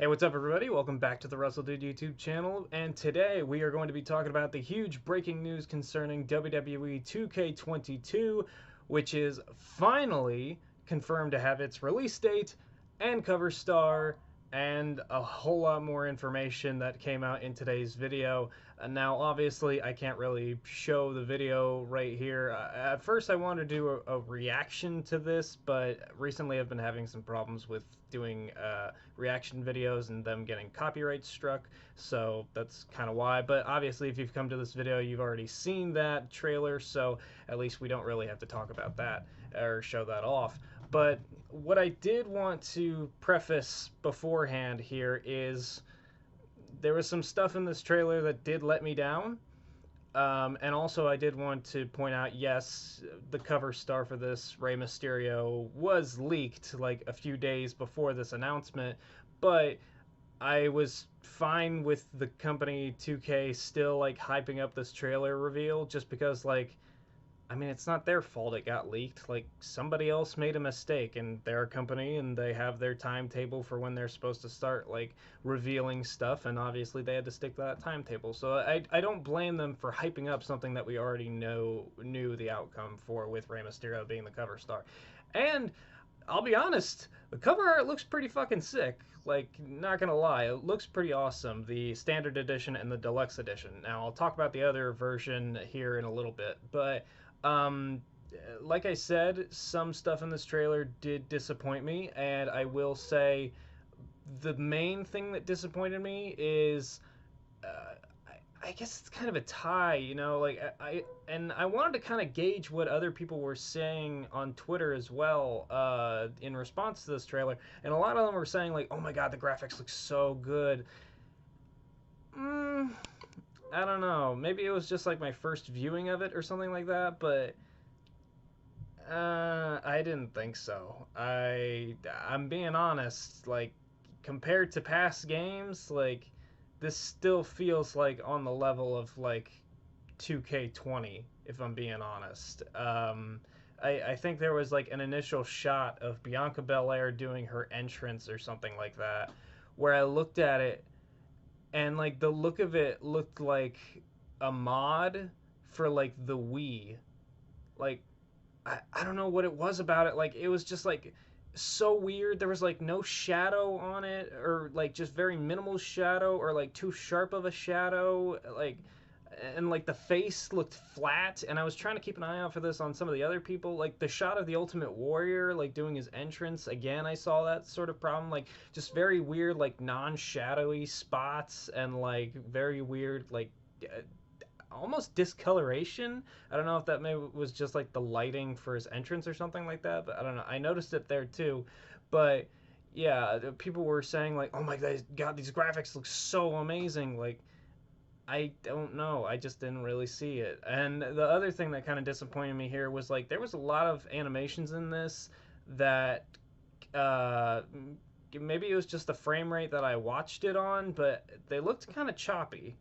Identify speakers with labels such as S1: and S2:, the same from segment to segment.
S1: Hey, what's up, everybody? Welcome back to the Russell Dude YouTube channel, and today we are going to be talking about the huge breaking news concerning WWE 2K22, which is finally confirmed to have its release date and cover star and a whole lot more information that came out in today's video. Now, obviously, I can't really show the video right here. At first, I wanted to do a reaction to this, but recently I've been having some problems with doing reaction videos and them getting copyright struck, so that's kind of why. But obviously, if you've come to this video, you've already seen that trailer, so at least we don't really have to talk about that or show that off. But what I did want to preface beforehand here is there was some stuff in this trailer that did let me down. And also, I did want to point out, yes, the cover star for this, Rey Mysterio, was leaked like a few days before this announcement, but I was fine with the company 2K still like hyping up this trailer reveal just because, like, I mean, it's not their fault it got leaked. Like, somebody else made a mistake, and they're a company, and they have their timetable for when they're supposed to start, like, revealing stuff, and obviously they had to stick to that timetable. So I don't blame them for hyping up something that we already knew the outcome for, with Rey Mysterio being the cover star. And I'll be honest, the cover art looks pretty fucking sick. Like, not gonna lie, it looks pretty awesome. The standard edition and the deluxe edition. Now, I'll talk about the other version here in a little bit, but um, like I said, some stuff in this trailer did disappoint me, and I will say the main thing that disappointed me is, I guess it's kind of a tie, you know. Like I wanted to kind of gauge what other people were saying on Twitter as well, in response to this trailer, and a lot of them were saying like, "Oh my God, the graphics look so good." Mm, I don't know. Maybe it was just like my first viewing of it or something like that, but I didn't think so. I'm being honest. Like, compared to past games, like, this still feels like on the level of like 2K20, if I'm being honest. I think there was like an initial shot of Bianca Belair doing her entrance or something like that, where I looked at it and like the look of it looked like a mod for like the Wii. Like, I don't know what it was about it. Like, it was just like so weird. There was like no shadow on it, or like just very minimal shadow, or like too sharp of a shadow. Like, and like the face looked flat. And I was trying to keep an eye out for this on some of the other people. Like the shot of the Ultimate Warrior, like doing his entrance again, I saw that sort of problem. Like, just very weird, like non-shadowy spots, and like very weird, like almost discoloration. I don't know if that maybe was just like the lighting for his entrance or something like that, but I don't know. I noticed it there too. But yeah, people were saying like, "Oh my God, these graphics look so amazing." Like, I don't know. I just didn't really see it. And the other thing that kind of disappointed me here was like there was a lot of animations in this that uh maybe it was just the frame rate that I watched it on, but they looked kind of choppy.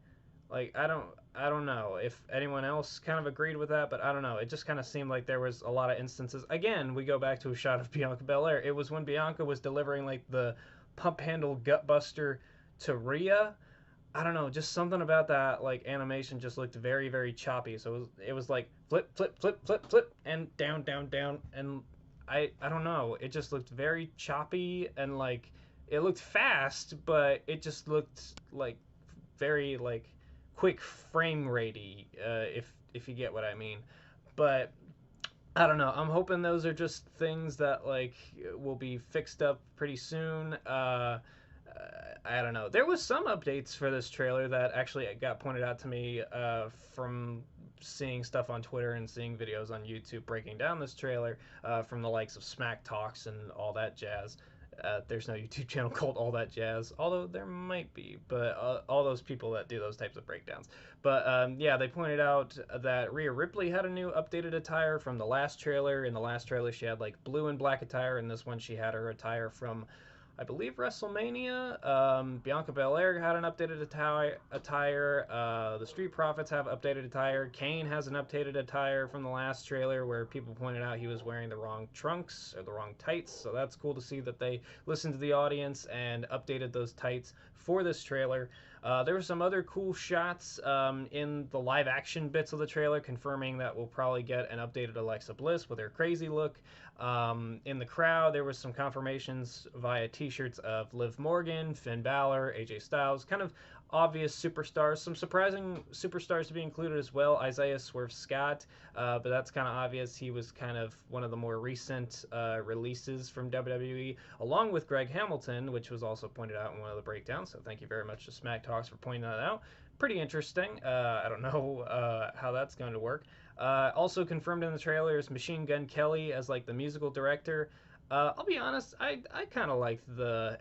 S1: Like, I don't know if anyone else kind of agreed with that, but I don't know. It just kind of seemed like there was a lot of instances. Again, we go back to a shot of Bianca Belair. It was when Bianca was delivering like the pump handle gutbuster to Rhea. I don't know, just something about that like animation just looked very, very choppy. So it was like flip, flip, flip, flip, flip, and down, down, down, and I don't know. It just looked very choppy, and like it looked fast, but it just looked like very like quick frame ratey, if you get what I mean. But I don't know. I'm hoping those are just things that like will be fixed up pretty soon. I don't know. There was some updates for this trailer that actually got pointed out to me from seeing stuff on Twitter and seeing videos on YouTube breaking down this trailer, from the likes of Smack Talks and all that jazz. There's no YouTube channel called All That Jazz, although there might be, but all those people that do those types of breakdowns. But yeah, they pointed out that Rhea Ripley had a new updated attire from the last trailer. In the last trailer, she had like blue and black attire. In this one, she had her attire from, I believe WrestleMania. Bianca Belair had an updated attire. The Street Profits have updated attire. Kane has an updated attire from the last trailer where people pointed out he was wearing the wrong trunks or the wrong tights. So that's cool to see that they listened to the audience and updated those tights for this trailer. There were some other cool shots in the live action bits of the trailer confirming that we'll probably get an updated Alexa Bliss with her crazy look. In the crowd, there was some confirmations via t-shirts of Liv Morgan, Finn Balor, AJ Styles, kind of obvious superstars. Some surprising superstars to be included as well. Isaiah Swerve Scott, but that's kind of obvious. He was kind of one of the more recent releases from WWE, along with Greg Hamilton, which was also pointed out in one of the breakdowns. So thank you very much to Smack Talks for pointing that out. Pretty interesting. I don't know how that's going to work. Also confirmed in the trailer is Machine Gun Kelly as like the musical director. I'll be honest, I kind of liked the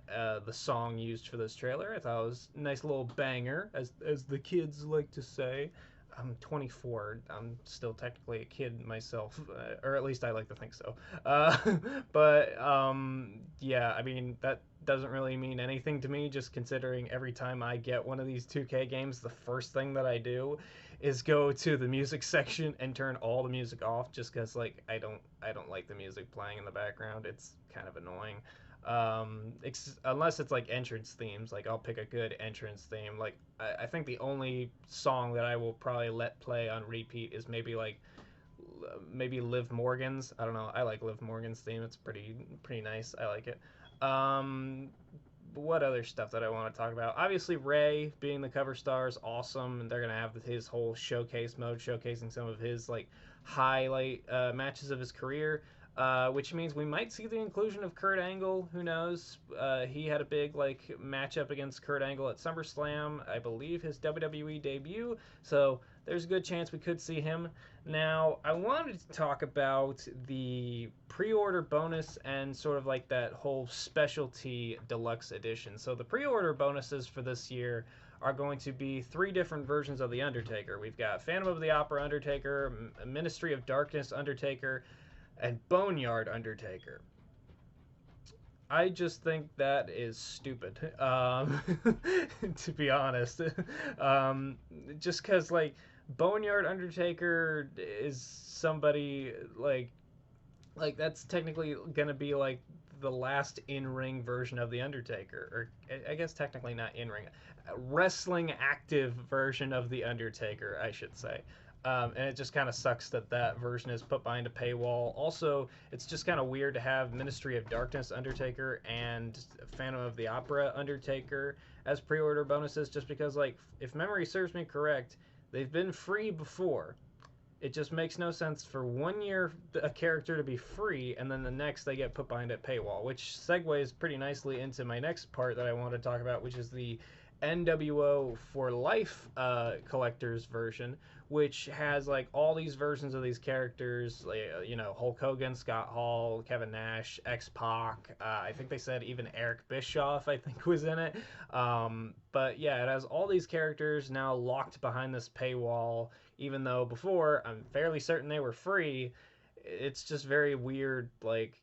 S1: song used for this trailer. I thought it was a nice little banger, as the kids like to say. I'm 24. I'm still technically a kid myself, or at least I like to think so. But yeah, I mean that doesn't really mean anything to me. Just considering every time I get one of these 2K games, the first thing that I do is go to the music section and turn all the music off, just because like I don't like the music playing in the background. It's kind of annoying. Unless it's like entrance themes, like I'll pick a good entrance theme. Like I think the only song that I will probably let play on repeat is maybe Liv Morgan's. I don't know. I like Liv Morgan's theme. It's pretty nice. I like it. What other stuff that I want to talk about? Obviously, Ray being the cover star is awesome, and they're gonna have his whole showcase mode, showcasing some of his like highlight matches of his career. Which means we might see the inclusion of Kurt Angle. Who knows? He had a big like matchup against Kurt Angle at SummerSlam, I believe his WWE debut. So there's a good chance we could see him. Now, I wanted to talk about the pre-order bonus and sort of like that whole specialty deluxe edition. So the pre-order bonuses for this year are going to be 3 different versions of The Undertaker. We've got Phantom of the Opera Undertaker, Ministry of Darkness Undertaker, and Boneyard Undertaker. I just think that is stupid, to be honest. Just because, like, Boneyard Undertaker is somebody, like that's technically gonna be, like, the last in-ring version of The Undertaker. Or, I guess technically not in-ring. Wrestling active version of The Undertaker, I should say. And it just kind of sucks that that version is put behind a paywall. Also, it's just kind of weird to have Ministry of Darkness Undertaker and Phantom of the Opera Undertaker as pre-order bonuses, just because, like, if memory serves me correct, they've been free before. It just makes no sense for 1 year a character to be free, and then the next they get put behind a paywall, which segues pretty nicely into my next part that I want to talk about, which is the NWO for Life collector's version, which has like all these versions of these characters, like, Hulk Hogan, Scott Hall, Kevin Nash, X-Pac. I think they said even Eric Bischoff, I think, was in it. But yeah, it has all these characters now locked behind this paywall, even though before I'm fairly certain they were free. It's just very weird, like,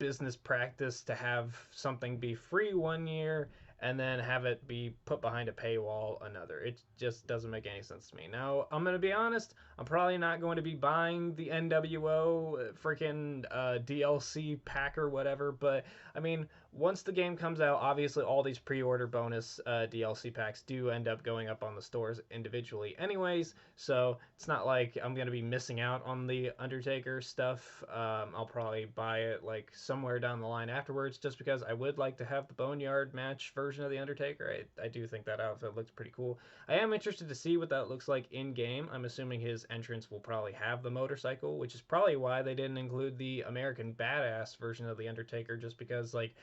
S1: business practice to have something be free 1 year and then have it be put behind a paywall another. It just doesn't make any sense to me. Now, I'm going to be honest, I'm probably not going to be buying the NWO freaking DLC pack or whatever, but I mean, once the game comes out, obviously all these pre-order bonus DLC packs do end up going up on the stores individually anyways, so it's not like I'm going to be missing out on the Undertaker stuff. I'll probably buy it like somewhere down the line afterwards, just because I would like to have the Boneyard match version of the Undertaker. I do think that outfit looks pretty cool. I am interested to see what that looks like in game. I'm assuming his entrance will probably have the motorcycle, which is probably why they didn't include the American Badass version of the Undertaker, just because, like,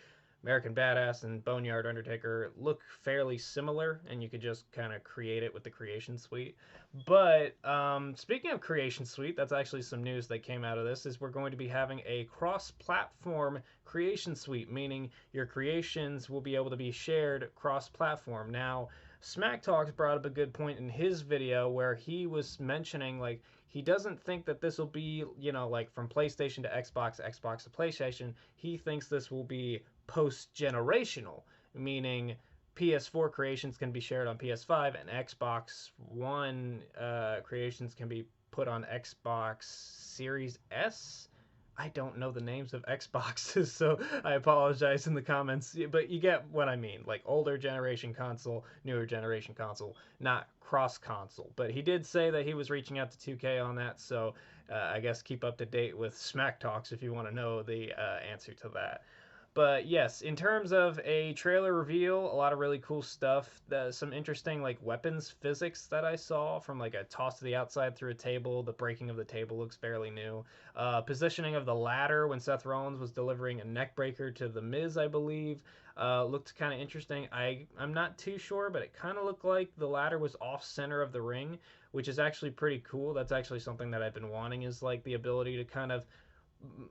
S1: American Badass and Boneyard Undertaker look fairly similar, and you could just kind of create it with the Creation Suite. But speaking of Creation Suite, that's actually some news that came out of this, is we're going to be having a cross-platform Creation Suite, meaning your creations will be able to be shared cross-platform. Now, Smack Talks brought up a good point in his video where he was mentioning like he doesn't think that this will be, you know, like from PlayStation to Xbox, Xbox to PlayStation. He thinks this will be post generational, meaning PS4 creations can be shared on PS5 and Xbox One creations can be put on Xbox Series S. I don't know the names of Xboxes, so I apologize in the comments. But you get what I mean. Like older generation console, newer generation console, not cross console. But he did say that he was reaching out to 2K on that, so I guess keep up to date with Smack Talks if you want to know the answer to that. But yes, in terms of a trailer reveal, a lot of really cool stuff. Some interesting like weapons physics that I saw, from like a toss to the outside through a table. The breaking of the table looks fairly new. Positioning of the ladder when Seth Rollins was delivering a neck breaker to The Miz, I believe, looked kind of interesting. I'm not too sure, but it kind of looked like the ladder was off center of the ring, which is actually pretty cool. That's actually something that I've been wanting, is like the ability to kind of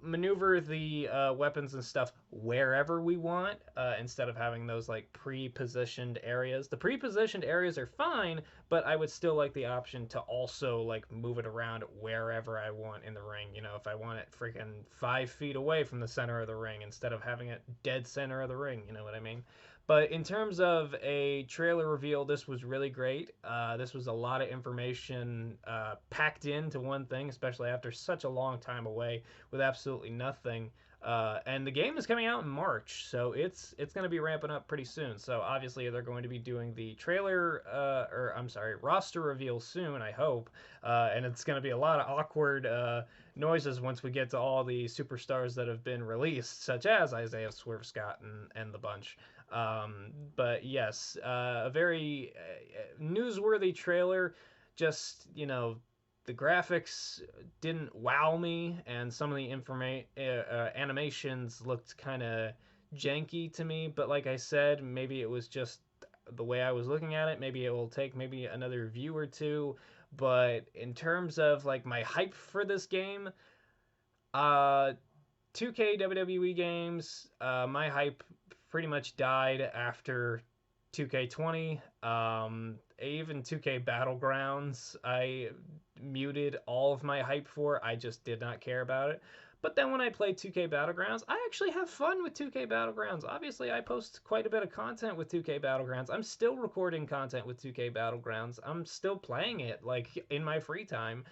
S1: maneuver the weapons and stuff wherever we want, instead of having those like pre-positioned areas. The pre-positioned areas are fine, but I would still like the option to also like move it around wherever I want in the ring. You know, if I want it freaking 5 feet away from the center of the ring instead of having it dead center of the ring, you know what I mean? But in terms of a trailer reveal, this was really great. This was a lot of information packed into one thing, especially after such a long time away with absolutely nothing. And the game is coming out in March, so it's going to be ramping up pretty soon. So obviously they're going to be doing the trailer, or I'm sorry, roster reveal soon, I hope. And it's going to be a lot of awkward noises once we get to all the superstars that have been released, such as Isaiah Swerve Scott and the bunch. But yes, a very newsworthy trailer. Just, you know, the graphics didn't wow me, and some of the animations looked kind of janky to me. But like I said, maybe it was just the way I was looking at it. Maybe it will take maybe another view or two. But in terms of like my hype for this game, uh, 2K WWE games, my hype pretty much died after 2K20. Even 2K Battlegrounds, I muted all of my hype for. I just did not care about it. But then when I play 2K Battlegrounds, I actually have fun with 2K Battlegrounds. Obviously, I post quite a bit of content with 2K Battlegrounds. I'm still recording content with 2K Battlegrounds. I'm still playing it like in my free time.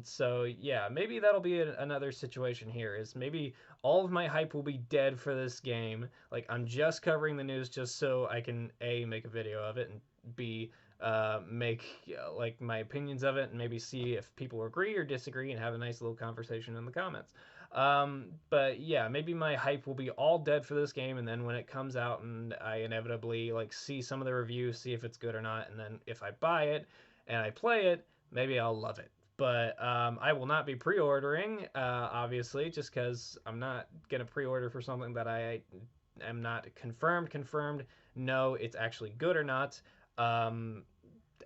S1: So yeah, maybe that'll be another situation here. Is maybe all of my hype will be dead for this game. Like I'm just covering the news just so I can A, make a video of it, and B, make like my opinions of it, and maybe see if people agree or disagree and have a nice little conversation in the comments. But yeah, maybe my hype will be all dead for this game, and then when it comes out and I inevitably like see some of the reviews, see if it's good or not, and then if I buy it and I play it, maybe I'll love it. But I will not be pre-ordering, obviously, just because I'm not gonna pre-order for something that I am not confirmed. No, it's actually good or not. Um,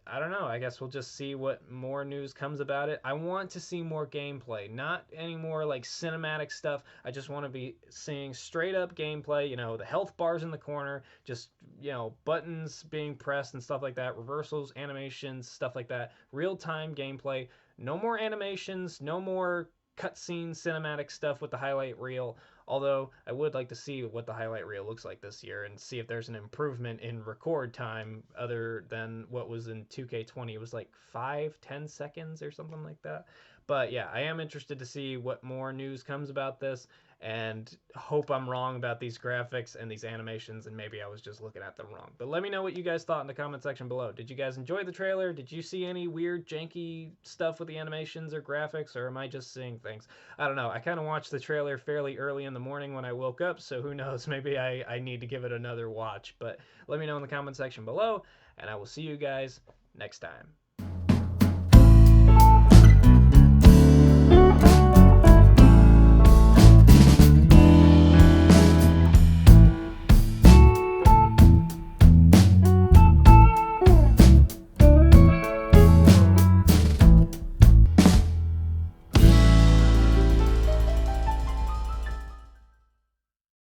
S1: I don't know. I guess we'll just see what more news comes about it. I want to see more gameplay, not any more like cinematic stuff. I just want to be seeing straight up gameplay, you know, the health bars in the corner, just, you know, buttons being pressed and stuff like that, reversals, animations, stuff like that, real time gameplay. No more animations, no more cutscene cinematic stuff with the highlight reel. Although I would like to see what the highlight reel looks like this year and see if there's an improvement in record time other than what was in 2K20. It was like 5-10 seconds or something like that. But yeah, I am interested to see what more news comes about this, and hope I'm wrong about these graphics and these animations, and maybe I was just looking at them wrong. But let me know what you guys thought in the comment section below. Did you guys enjoy the trailer? Did you see any weird janky stuff with the animations or graphics, or am I just seeing things? I don't know. I kind of watched the trailer fairly early in the morning when I woke up, so who knows? Maybe I need to give it another watch. But let me know in the comment section below, and I will see you guys next time.